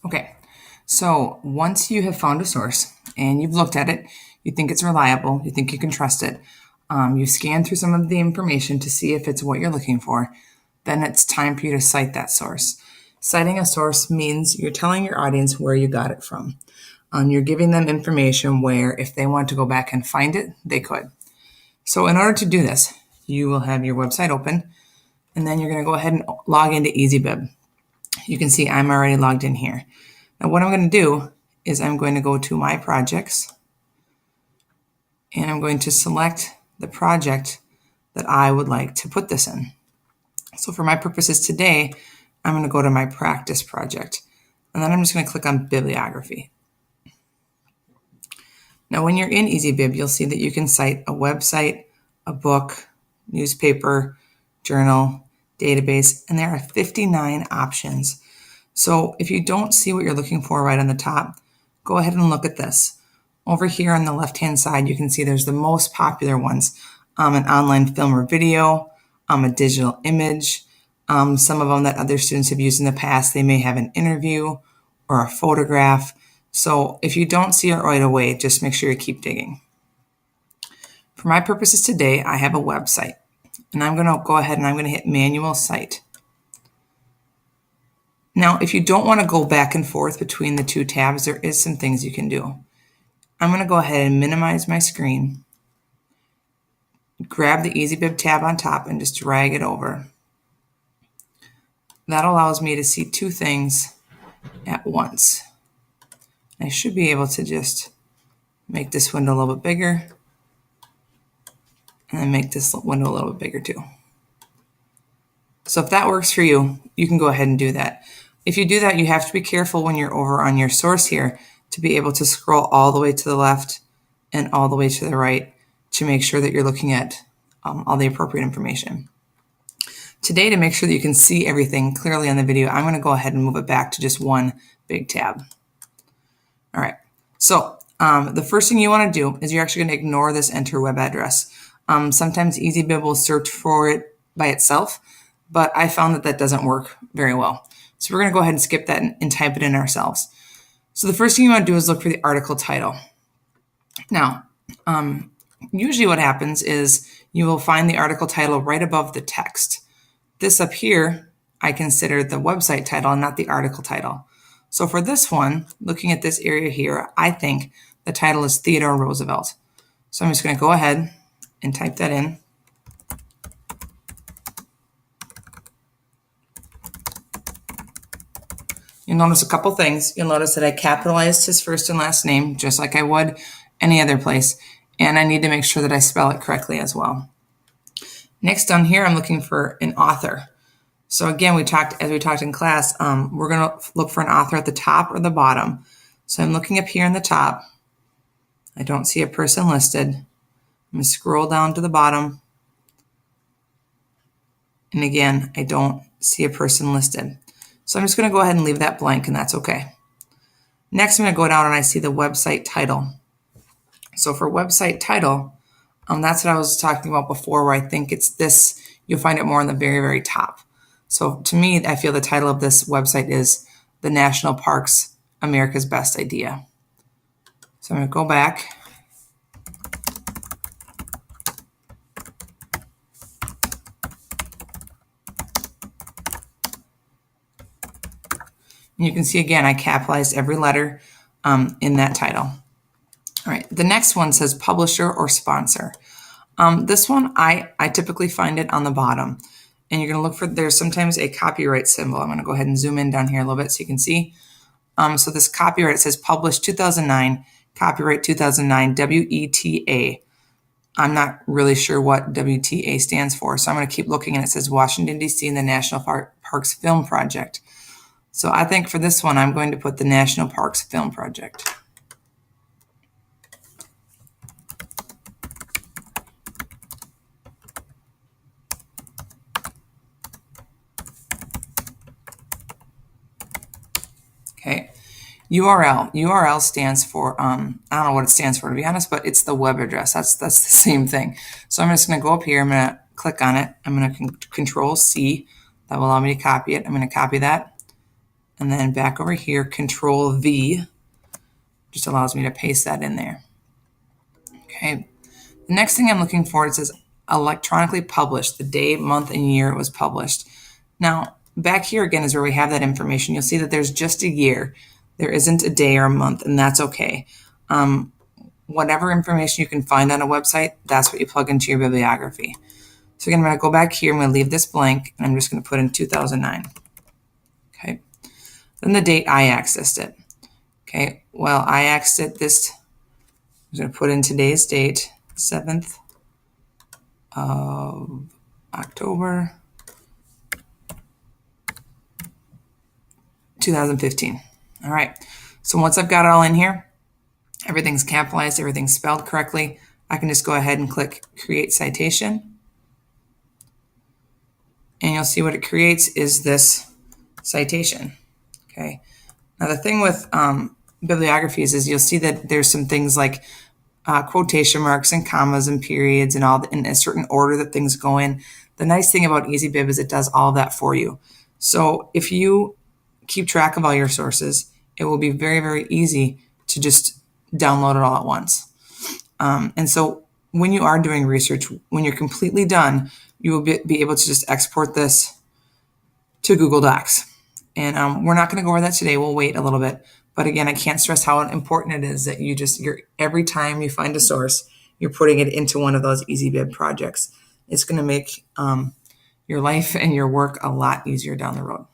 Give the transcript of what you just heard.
Okay, so once you have found a source and you've looked at it, you think it's reliable, you think you can trust it, you've scanned through some of the information to see if it's what you're looking for, then it's time for you to cite that source. Citing a source means you're telling your audience where you got it from. You're giving them information where if they want to go back and find it, they could. So in order to do this, you will have your website open, and then you're going to go ahead and log into Easybib. You can see I'm already logged in here. Now what I'm going to do is I'm going to go to My Projects, and I'm going to select the project that I would like to put this in. So for my purposes today, I'm going to go to my practice project, and then I'm just going to click on bibliography. Now when you're in Easybib, you'll see that you can cite a website, a book, newspaper, journal, database, and there are 59 options. So if you don't see what you're looking for right on the top, go ahead and look at this. Over here on the left-hand side, you can see there's the most popular ones. An online film or video, a digital image, some of them that other students have used in the past. They may have an interview or a photograph. So if you don't see it right away, just make sure you keep digging. For my purposes today, I have a website, and I'm going to go ahead and I'm going to hit Manual Cite. Now, if you don't want to go back and forth between the two tabs, there is some things you can do. I'm going to go ahead and minimize my screen, grab the Easybib tab on top, and just drag it over. That allows me to see two things at once. I should be able to just make this window a little bit bigger, and then make this window a little bit bigger too. So if that works for you, you can go ahead and do that. If you do that, you have to be careful when you're over on your source here to be able to scroll all the way to the left and all the way to the right to make sure that you're looking at all the appropriate information. Today, to make sure that you can see everything clearly on the video, I'm going to go ahead and move it back to just one big tab. All right, so the first thing you want to do is you're actually going to ignore this enter web address. Sometimes Easybib will search for it by itself, but I found that that doesn't work very well. So we're going to go ahead and skip that and type it in ourselves. So the first thing you want to do is look for the article title. Now, usually what happens is you will find the article title right above the text. This up here, I consider the website title and not the article title. So for this one, looking at this area here, I think the title is Theodore Roosevelt. So I'm just going to go ahead and type that in. You'll notice a couple things. You'll notice that I capitalized his first and last name just like I would any other place. And I need to make sure that I spell it correctly as well. Next down here, I'm looking for an author. So again, as we talked in class, we're going to look for an author at the top or the bottom. So I'm looking up here in the top. I don't see a person listed. I'm going to scroll down to the bottom. And again, I don't see a person listed. So I'm just going to go ahead and leave that blank, and that's okay. Next, I'm going to go down and I see the website title. So for website title, that's what I was talking about before, where I think it's this. You'll find it more on the very, very top. So to me, I feel the title of this website is The National Parks, America's Best Idea. So I'm going to go back. And you can see again, I capitalized every letter in that title. All right, the next one says publisher or sponsor. This one, I typically find it on the bottom. And you're going to look for, there's sometimes a copyright symbol. I'm going to go ahead and zoom in down here a little bit so you can see. So this copyright, it says published 2009, copyright 2009, WETA. I'm not really sure what WTA stands for, so I'm going to keep looking, and it says Washington, D.C. and the National Parks Film Project. So I think for this one, I'm going to put the National Parks Film Project. Okay. URL stands for, I don't know what it stands for, to be honest, but it's the web address. That's the same thing. So I'm just going to go up here. I'm going to click on it. I'm going to Control C. That will allow me to copy it. I'm going to copy that. And then back over here, Control V, just allows me to paste that in there. Okay. The next thing I'm looking for, it says electronically published, the day, month, and year it was published. Now, back here again is where we have that information. You'll see that there's just a year. There isn't a day or a month, and that's okay. Whatever information you can find on a website, that's what you plug into your bibliography. So again, I'm going to go back here. I'm going to leave this blank, and I'm just going to put in 2009. Okay. Then the date I accessed it. Okay. Well, I accessed it this. I'm going to put in today's date, 7th of October, 2015. All right. So once I've got it all in here, everything's capitalized, everything's spelled correctly, I can just go ahead and click Create Citation. And you'll see what it creates is this citation. Okay. Now the thing with bibliographies is you'll see that there's some things like quotation marks and commas and periods and all in a certain order that things go in. The nice thing about Easybib is it does all that for you. So if you keep track of all your sources, it will be very, very easy to just download it all at once. And so when you are doing research, when you're completely done, you will be able to just export this to Google Docs. And we're not going to go over that today. We'll wait a little bit. But again, I can't stress how important it is that you're every time you find a source, you're putting it into one of those Easybib projects. It's going to make your life and your work a lot easier down the road.